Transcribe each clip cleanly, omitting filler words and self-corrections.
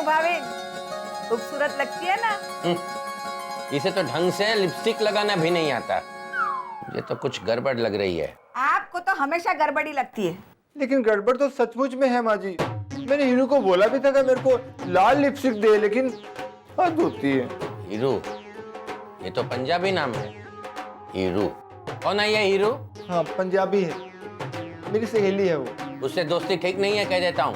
भाभी, खूबसूरत लगती है ना। इसे तो ढंग से लिपस्टिक लगाना भी नहीं आता। ये तो कुछ गड़बड़ लग रही है। आपको तो हमेशा गड़बड़ी लगती है। लेकिन गड़बड़ तो सचमुच में है माँ जी। मैंने हीरू को बोला भी था कि मेरे को लाल लिपस्टिक दे, लेकिन हद होती है। हीरू, ये तो पंजाबी नाम है। हीरू कौन है ये हीरू? हाँ, पंजाबी है, मेरी सहेली है वो। उससे दोस्ती ठीक नहीं है, कह देता हूँ।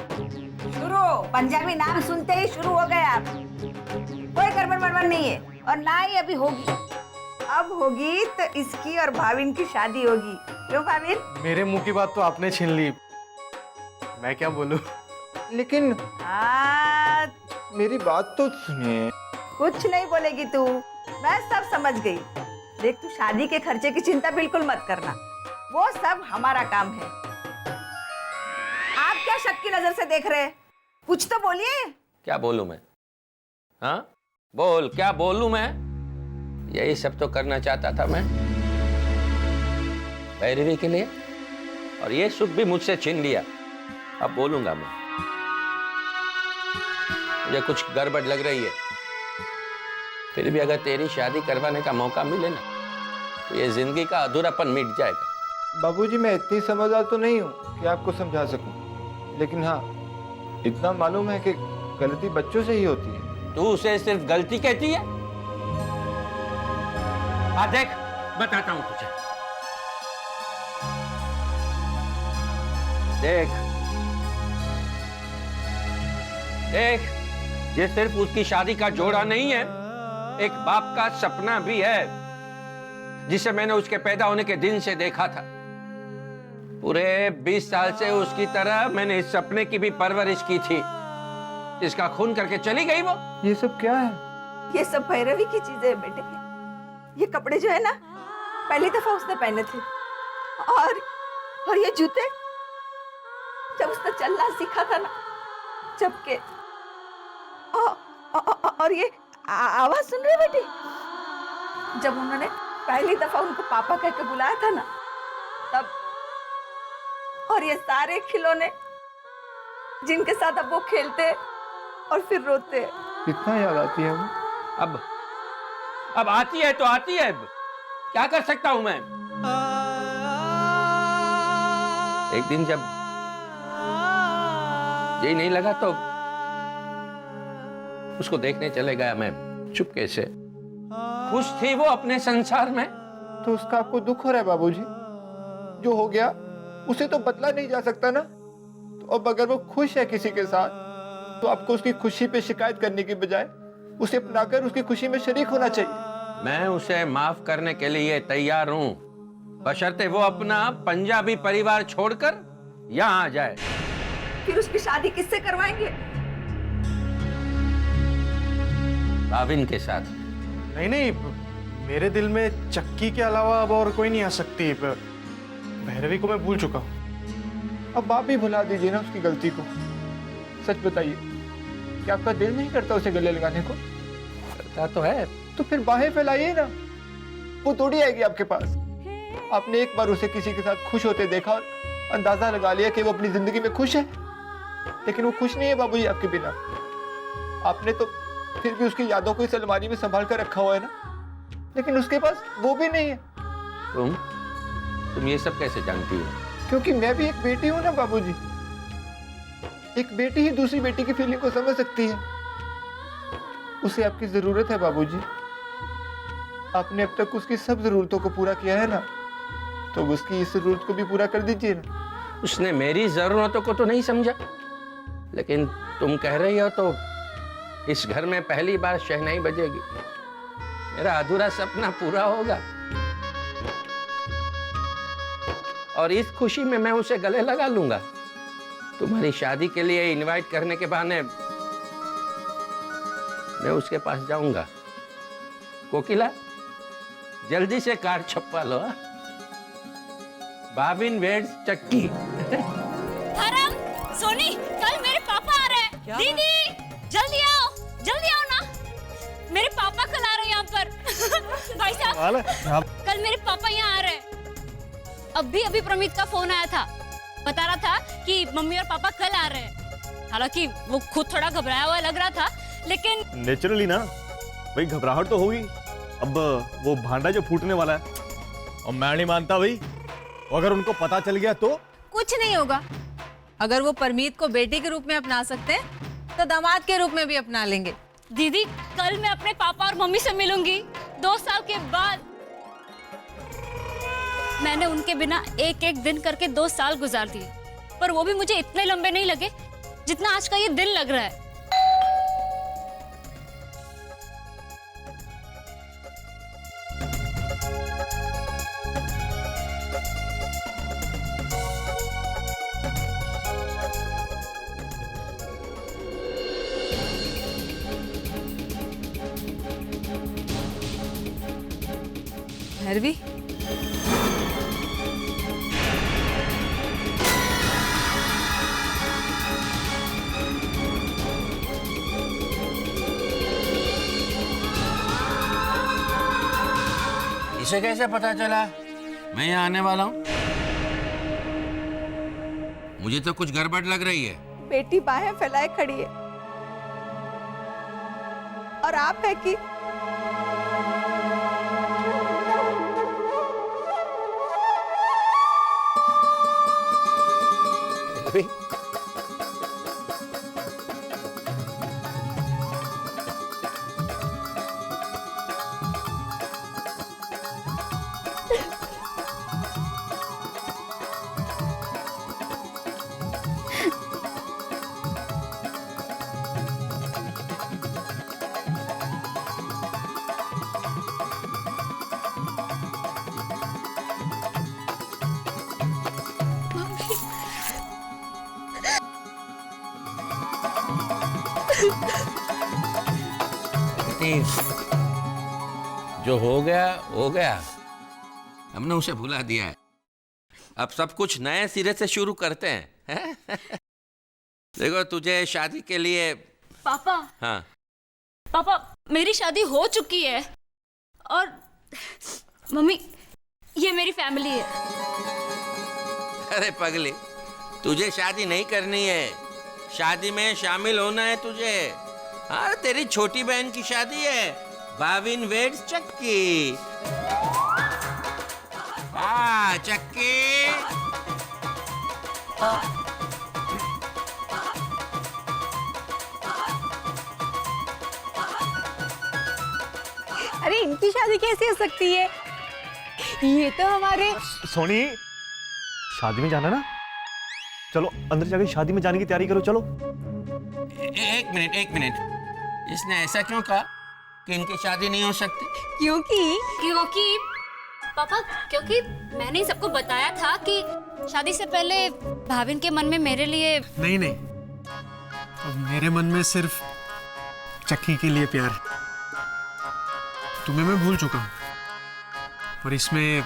शुरू, पंजाबी नाम सुनते ही शुरू हो गए आप। कोई गड़बड़ बड़बड़ नहीं है, और ना ही अभी होगी। अब होगी तो इसकी और भाविन की शादी होगी। क्यों भाविन? मेरे मुंह की बात तो आपने छीन ली, मैं क्या बोलूं? लेकिन हाँ, मेरी बात तो सुनिए। कुछ नहीं बोलेगी तू, मैं सब समझ गई। देख, तू शादी के खर्चे की चिंता बिल्कुल मत करना, वो सब हमारा काम है। आप क्या शक की नजर से देख रहे हैं? कुछ तो बोलिए। क्या बोलूं मैं? हाँ बोल, क्या बोलूं मैं? यही सब तो करना चाहता था मैं भैरवी के लिए, और ये सुख भी मुझसे छीन लिया। अब बोलूंगा मैं। मुझे कुछ गड़बड़ लग रही है। फिर भी अगर तेरी शादी करवाने का मौका मिले ना, तो ये जिंदगी का अधूरापन मिट जाएगा। बाबूजी, मैं इतनी समझदार तो नहीं हूँ कि आपको समझा सकूं, लेकिन हाँ, इतना मालूम है कि गलती बच्चों से ही होती है। तू उसे सिर्फ गलती कहती है? आ देख, बताता हूं तुझे। देख देख, ये सिर्फ उसकी शादी का जोड़ा नहीं है, एक बाप का सपना भी है, जिसे मैंने उसके पैदा होने के दिन से देखा था। पूरे 20 साल से उसकी तरह मैंने इस सपने की भी परवरिश की थी, जिसका खून करके चली गई वो। ये सब क्या है? ये सब भैरवी की चीजें है बेटे। ये कपड़े जो है ना, पहली दफा उसने पहने थे, और ये जूते जब उसने चलना सीखा था ना, जबकि और ये आवाज सुन रही बेटी, जब उन्होंने पहली दफा उनको पापा कह के बुलाया था ना, तब। और ये सारे खिलौने जिनके साथ अब वो खेलते और फिर रोते। कितना याद आती है वो। अब आती है तो आती है, क्या कर सकता हूं मैं? एक दिन जब यही नहीं लगा तो उसको देखने चले गया मैं चुपके से। खुश थी वो अपने संसार में। तो उसका आपको दुख हो रहा है बाबूजी? जो हो गया उसे तो बदला नहीं जा सकता ना। तो अब अगर वो खुश है किसी के साथ, तो आपको उसकी खुशी पे शिकायत करने की बजाय उसे अपनाकर उसकी खुशी में शरीक होना चाहिए। मैं उसे माफ करने के लिए तैयार हूं, बशर्ते वो अपना पंजाबी परिवार छोड़कर यहाँ आ जाए। फिर उसकी शादी किससे करवाएंगे? भाविन के साथ। नहीं नहीं, मेरे दिल में चक्की के अलावा अब और कोई नहीं आ सकती। भैरवी को मैं भूल चुका हूँ। अब आप भी भुला दीजिए ना उसकी गलती को। सच बताइए, क्या आपका दिल नहीं करता उसे गले लगाने को? करता तो है। तो फिर बाहें फैलाइए ना, वो थोड़ी आएगी आपके पास। आपने एक बार उसे किसी के साथ खुश होते देखा और अंदाजा लगा लिया कि वो अपनी जिंदगी में खुश है, लेकिन वो खुश नहीं है बाबूजी आपके बिना। आपने तो फिर भी उसकी यादों को इस अलमारी में संभाल कर रखा हुआ है ना, लेकिन उसके पास वो भी नहीं है। तुम ये सब कैसे जानती हो? क्योंकि मैं भी एक बेटी हूं ना बाबूजी। एक बेटी ही दूसरी बेटी की फीलिंग को समझ सकती है। उसे आपकी जरूरत है बाबूजी। आपने अब तक उसकी सब जरूरतों को पूरा किया है ना, तो उसकी इस जरूरत को भी पूरा कर दीजिए ना। उसने मेरी जरूरतों को तो नहीं समझा, लेकिन तुम कह रही हो तो इस घर में पहली बार शहनाई बजेगी, मेरा अधूरा सपना पूरा होगा। और इस खुशी में मैं उसे गले लगा लूंगा। तुम्हारी शादी के लिए इनवाइट करने के बहाने मैं उसके पास जाऊंगा। कोकिला, जल्दी से कार्ड छपवा लो। भाविन वेड्स चक्की। धर्म, सोनी, कल मेरे पापा आ रहे हैं। दीदी, जल्दी आओ ना। मेरे पापा कल आ रहे हैं यहाँ पर। भाई साहब, कल मेरे पापा यहाँ आ रहे हैं। अभी प्रमित का फोन आया था, बता रहा था कि मम्मी और पापा कल आ रहे हैं। हालांकि वो खुद थोड़ा घबराया हुआ लग रहा था, लेकिन नेचुरली ना भाई, घबराहट तो होगी। अब वो भांडा जो फूटने वाला है, और मैं नहीं मानता भाई, अगर उनको पता चल गया तो कुछ नहीं होगा। अगर वो परमीत को बेटी के रूप में अपना सकते हैं तो दामाद के रूप में भी अपना लेंगे। दीदी कल मैं अपने पापा और मम्मी से मिलूंगी 2 साल के बाद। मैंने उनके बिना एक एक दिन करके 2 साल गुजार दिए, पर वो भी मुझे इतने लंबे नहीं लगे जितना आज का ये दिन लग रहा है। भैरवी, इसे कैसे पता चला मैं यहाँ आने वाला हूँ? मुझे तो कुछ गड़बड़ लग रही है। बेटी बाहें फैलाए खड़ी है और आप है कि जो हो गया, हमने उसे भुला दिया है। अब सब कुछ नए सिरे से शुरू करते हैं। देखो तुझे शादी के लिए पापा, हाँ पापा मेरी शादी हो चुकी है और मम्मी ये मेरी फैमिली है। अरे पगली, तुझे शादी नहीं करनी है, शादी में शामिल होना है तुझे। हाँ, तेरी छोटी बहन की शादी है, भाविन वेड्स चक्की। हाँ चक्की। अरे इनकी शादी कैसे हो सकती है? ये तो हमारे सोनी, शादी में जाना ना, चलो अंदर जाकर शादी में जाने की तैयारी करो, चलो। एक मिनट, इसने ऐसा क्यों कहा कि इनकी शादी नहीं हो सकती? क्योंकि पापा, क्योंकि मैंने सबको बताया था कि शादी से पहले भाविन के मन में मेरे लिए नहीं, अब मेरे मन में सिर्फ चक्की के लिए प्यार है। तुम्हें मैं भूल चुका हूँ और इसमें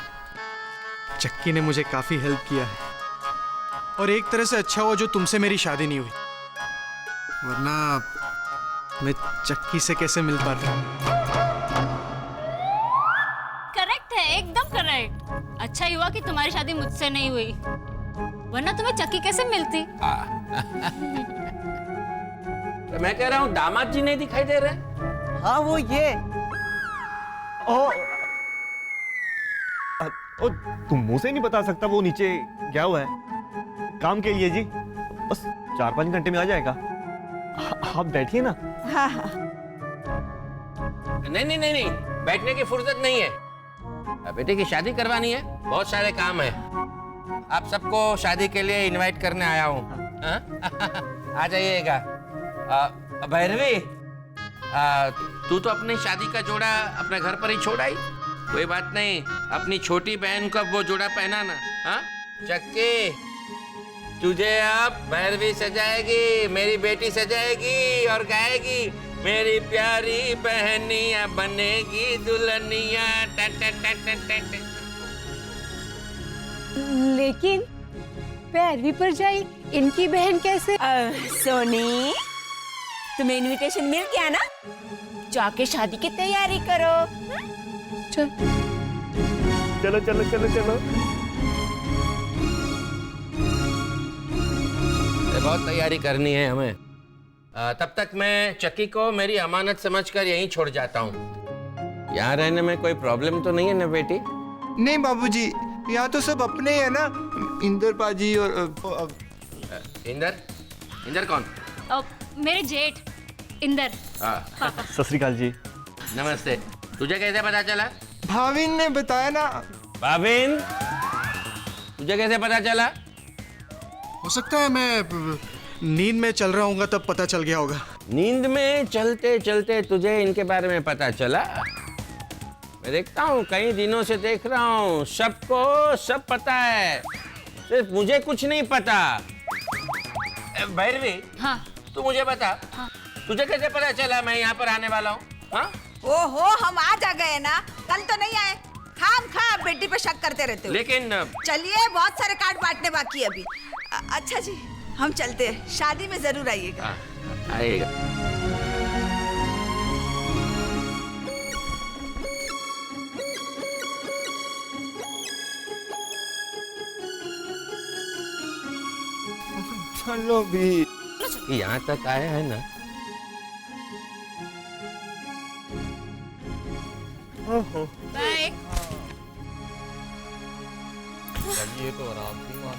चक्की ने मुझे काफी हेल्प किया है। और एक तरह से अच्छा हुआ जो तुमसे मेरी शादी नहीं हुई, वरना मैं चक्की से कैसे मिल पाता। करेक्ट है, एकदम करेक्ट। अच्छा ही हुआ कि तुम्हारी शादी मुझसे नहीं हुई, वरना तुम्हें चक्की कैसे मिलती? तो मैं कह रहा हूँ दामाद जी नहीं दिखाई दे रहे? हाँ वो ये। ओ, तुम मुंह से नहीं बता सकता वो नीचे गया हुआ है काम के लिए जी, बस 4-5 घंटे में आ जाएगा। आप बैठिए ना। हाँ। नहीं, बैठने की फुर्सत नहीं है। बेटे की शादी करवानी है, बहुत सारे काम है। आप सबको शादी के लिए इनवाइट करने आया हूँ। आ जाइएगा। भैरवी, तू तो अपनी शादी का जोड़ा अपने घर पर ही छोड़ आई। कोई बात नहीं, अपनी छोटी बहन को वो जोड़ा पहनाना। हाँ चक्की, तुझे अब भैरवी सजाएगी, मेरी बेटी सजाएगी और गाएगी, मेरी प्यारी बहनिया बनेगी दुल्हनिया। लेकिन पैरवी पर जाई इनकी बहन कैसे? सोनी, तुम्हें इनविटेशन मिल गया ना, जाके शादी की तैयारी करो। चलो। अरे बहुत तैयारी करनी है हमें। तब तक मैं चक्की को मेरी अमानत समझकर यहीं छोड़ जाता हूँ। यहाँ रहने में कोई प्रॉब्लम तो नहीं है ना बेटी? नहीं बाबूजी, यहाँ तो सब अपने ही है ना, इंदर पाजी और इंदर? इंदर कौन? मेरे जेठ इंदर। सत श्री अकाल जी। नमस्ते। तुझे कैसे पता चला? भाविन ने बताया ना। भाविन, तुझे कैसे पता चला? हो सकता है मैं नींद में चल रहा हूँ तब पता चल गया होगा। नींद में चलते चलते तुझे इनके बारे में पता चला? मैं देखता हूँ, कई दिनों से देख रहा हूँ, सबको सब पता है, सिर्फ मुझे कुछ नहीं पता। भैरवी, हाँ तू मुझे बता, तुझे कैसे पता चला मैं यहाँ पर आने वाला हूँ? हाँ? ओहो, हम आज आ गए ना, कल तो नहीं आए। खाम खा बेटी पे शक करते रहते हो। लेकिन चलिए, बहुत सारे कार्ड बांटने बाकी है अभी। अच्छा जी, हम चलते हैं, शादी में जरूर आइएगा। आएगा। चलो भी। यहाँ तक आया है ना? बाय। ये तो आराम से मान।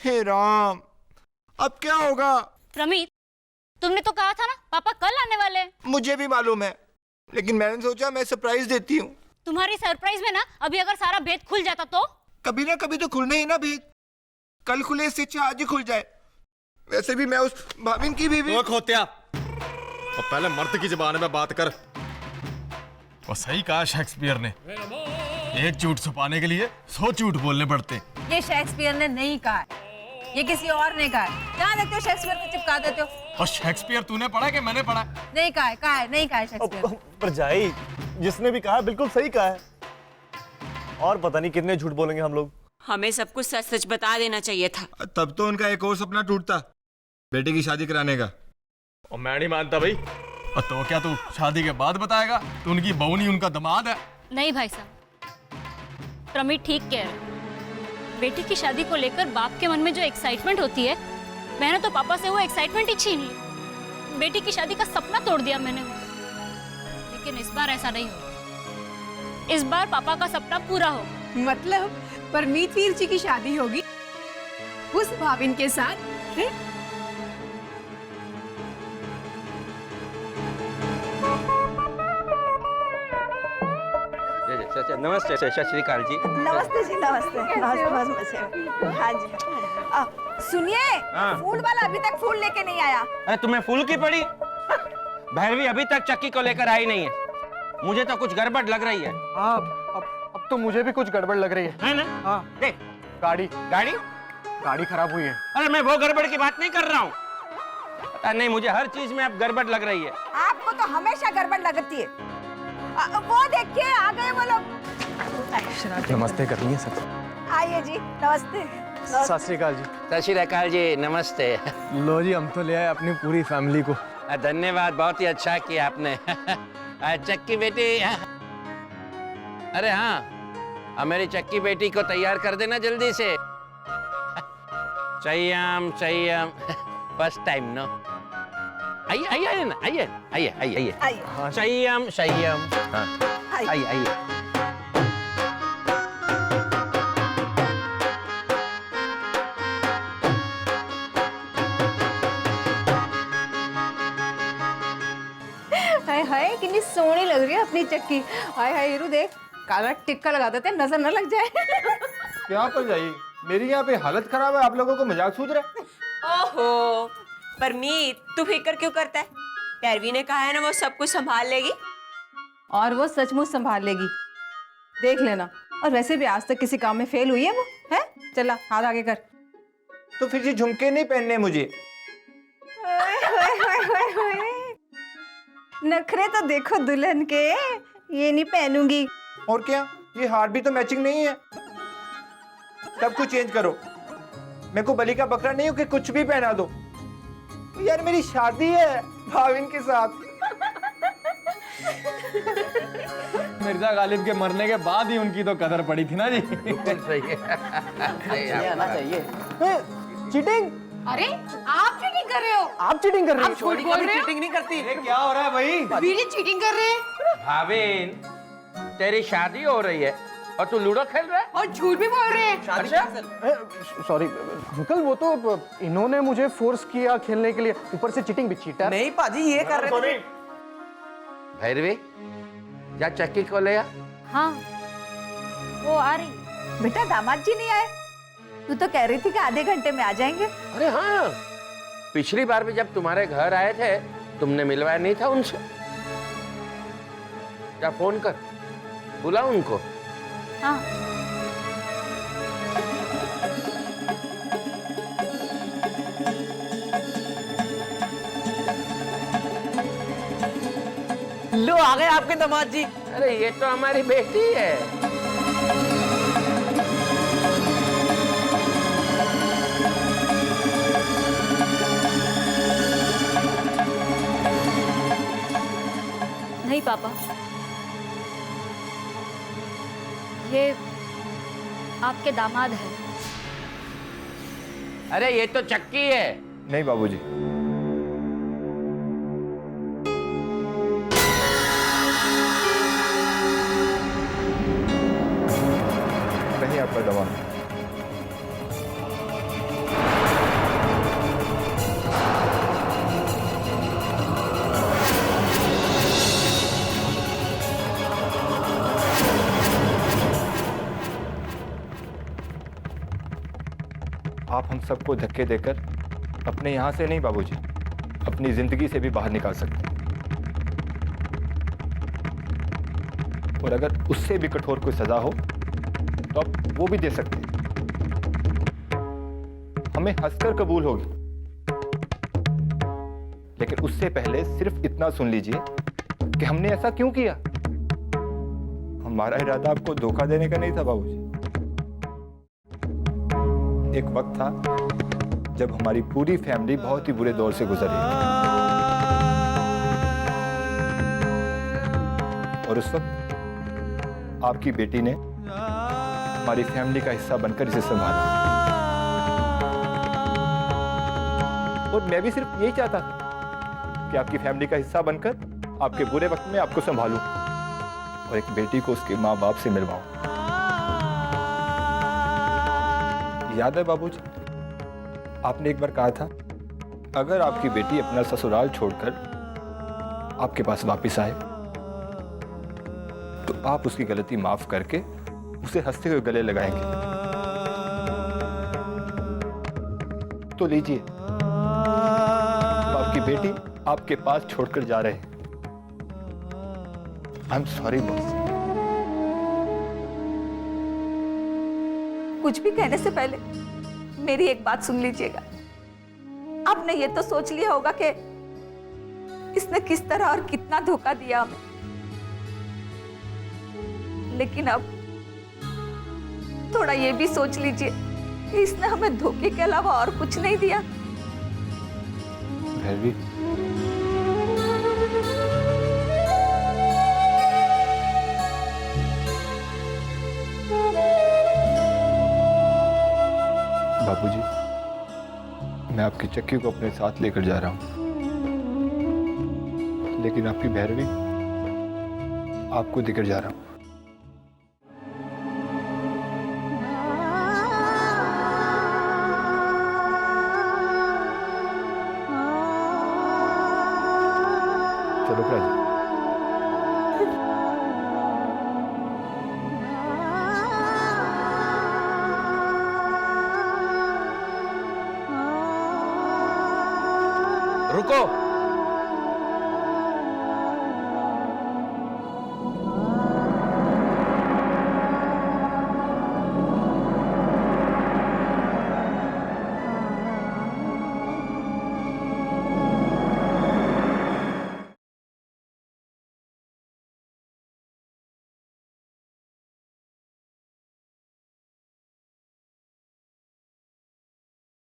हे राम, अब क्या होगा? प्रमीत, तुमने तो कहा था ना पापा कल आने वाले हैं। मुझे भी मालूम है, लेकिन मैंने सोचा मैं सरप्राइज देती हूँ। तुम्हारी सरप्राइज में ना अभी अगर सारा भेद खुल जाता तो? कभी ना कभी तो खुलने ही ना भेद। कल खुले इससे अच्छा आज ही खुल जाए। वैसे भी मैं उस भाविन की बीवी। वो खोत्या, और पहले मर्द की जुबान में बात कर। और सही कहा शेक्सपियर ने, एक झूठ छुपाने के लिए 100 झूठ बोलने पड़ते। ये शेक्सपियर ने नहीं कहा है, ये किसी और ने कहा है। कहाँ देखते हो शेक्सपियर को चिपका देते हो? और शेक्सपियर तूने पढ़ा कि मैंने पढ़ा? नहीं कहा है, नहीं कहा है शेक्सपियर। पर जाई, जिसने भी कहा बिल्कुल सही कहा है। और पता नहीं कितने झूठ बोलेंगे हम लोग। हमें सब कुछ सच सच बता देना चाहिए था। तब तो उनका एक और सपना टूटता, बेटे की शादी कराने का। और मैं नहीं मानता भाई। और तो क्या तू शादी के बाद बताएगा? तू उनकी बहू नहीं, उनका दामाद है। नहीं भाई साहब, प्रमीत ठीक कह रहे हैं। बेटी की शादी को लेकर बाप के मन में जो एक्साइटमेंट होती है, मैंने तो पापा से वो एक्साइटमेंट ही छीन ली। बेटी की शादी का सपना तोड़ दिया मैंने। लेकिन इस बार ऐसा नहीं होगा। इस बार पापा का सपना पूरा होगा। मतलब परमीत वीर जी की शादी होगी उस भाविन के साथ? है? नमस्ते, सत श्री अकाल जी। नमस्ते जी, नमस्ते। नमस्ते। हाँ जी। सुनिए, हाँ। फूल वाला अभी तक फूल लेके नहीं आया। अरे तुम्हें फूल की पड़ी? भैरवी अभी तक चक्की को लेकर आई नहीं है। मुझे तो कुछ गड़बड़ लग रही है। हाँ, अब तो मुझे भी कुछ गड़बड़ लग रही है ना? हाँ। देख, गाड़ी खराब हुई है। अरे मैं वो गड़बड़ की बात नहीं कर रहा हूँ। पता नहीं, मुझे हर चीज में अब गड़बड़ लग रही है। आपको तो हमेशा गड़बड़ लगती है। वो देखिए, आ गए वो लोग। नमस्ते कर लिए सर। आइए जी, नमस्ते। सत श्री अकाल जी। सत श्री अकाल जी, नमस्ते। लो जी, हम तो ले आए अपनी पूरी फैमिली को। धन्यवाद, बहुत ही अच्छा किया आपने। चक्की बेटी, अरे हाँ, अब मेरी चक्की बेटी को तैयार कर देना जल्दी से। चय्यम चय्यम, फर्स्ट टाइम नो। आइए आइए आइए ना, आइए आइए आइए आइए। चय्यम चय्यम, हाँ आइए आइए। हाय हाय, कितनी सोहनी लग रही है अपनी चक्की। हाय हाय हीरू, देख काला टिक्का लगा देते हैं, नजर न लग जाए। क्या कर जाइए, मेरी यहाँ पे हालत खराब है, आप लोगों को मजाक सूझ रहा है? ओहो, परमीत तू फिक्र क्यों करता है? पैरवी ने कहा है ना वो सब कुछ संभाल लेगी। और वो सचमुच संभाल लेगी, देख लेना। और वैसे भी आज तक किसी काम में फेल हुई है वो, है? चला हाथ आगे कर। तो फिर ये झुमके नहीं पहनने मुझे। नखरे तो देखो दुल्हन के, ये नहीं पहनूंगी। और क्या, ये हार भी तो मैचिंग नहीं है। सब कुछ चेंज करो। मेरे को बलि का बकरा नहीं हो कि कुछ भी पहना दो। यार मेरी शादी है भाविन के साथ। मिर्जा गालिब के मरने के बाद ही उनकी तो कदर पड़ी थी ना जी। बिल्कुल सही है। आना चाहिए। चीटिंग? अरे आप चीटिंग कर रहे हो? आप चीटिंग कर रही आप झूठ बोल रहे हो? चीटिंग नहीं करती। ये क्या हो रहा है भाई? वीरी चीटिंग कर रहे हैं भाविन, तेरी शादी हो रही है और तू लूडो खेल रहा है? और झूठ भी बोल रहे हैं। अच्छा, सॉरी अंकल, वो तो इन्होंने मुझे फोर्स किया खेलने के लिए, ऊपर से चीटिंग भी। चीटर नहीं पाजी, ये कर रहे थे। भैरवी, जा चक्की को ले आ। हाँ, वो आ रही। बेटा दामाद जी नहीं आए? तू तो कह रही थी कि आधे घंटे में आ जाएंगे। अरे हाँ, पिछली बार भी जब तुम्हारे घर आए थे तुमने मिलवाया नहीं था उनसे। जा फोन कर, बुला उनको। हाँ। लो आ गए आपके दामाद जी। अरे ये तो हमारी बेटी है। नहीं पापा, ये आपके दामाद है। अरे ये तो चक्की है। नहीं बाबूजी, नहीं आपका दामाद। आप हम सबको धक्के देकर अपने यहाँ से नहीं बाबूजी, अपनी जिंदगी से भी बाहर निकाल सकते हैं। और अगर उससे भी कठोर कोई सजा हो तो आप वो भी दे सकते हैं। हमें हंसकर कबूल होगी, लेकिन उससे पहले सिर्फ इतना सुन लीजिए कि हमने ऐसा क्यों किया। हमारा इरादा आपको धोखा देने का नहीं था बाबूजी। एक वक्त था जब हमारी पूरी फैमिली बहुत ही बुरे दौर से गुजर रही थी, और उस वक्त आपकी बेटी ने हमारी फैमिली का हिस्सा बनकर इसे संभाला। और मैं भी सिर्फ यही चाहता था कि आपकी फैमिली का हिस्सा बनकर आपके बुरे वक्त में आपको संभालूं और एक बेटी को उसके माँ बाप से मिलवाऊं। याद है बाबूजी, आपने एक बार कहा था अगर आपकी बेटी अपना ससुराल छोड़कर आपके पास वापस आए तो आप उसकी गलती माफ करके उसे हंसते हुए गले लगाएंगे। तो लीजिए, आपकी बेटी आपके पास छोड़कर जा रहे हैं। I am sorry boss. कुछ भी कहने से पहले मेरी एक बात सुन लीजिएगा। आपने ये तो सोच लिया होगा कि इसने किस तरह और कितना धोखा दिया हमें, लेकिन अब थोड़ा ये भी सोच लीजिए कि इसने हमें धोखे के अलावा और कुछ नहीं दिया। भैरवी, बाबूजी, मैं आपकी चक्की को अपने साथ लेकर जा रहा हूं, लेकिन आपकी भैरवी आपको देकर जा रहा हूं। चलो प्राजी। रुको।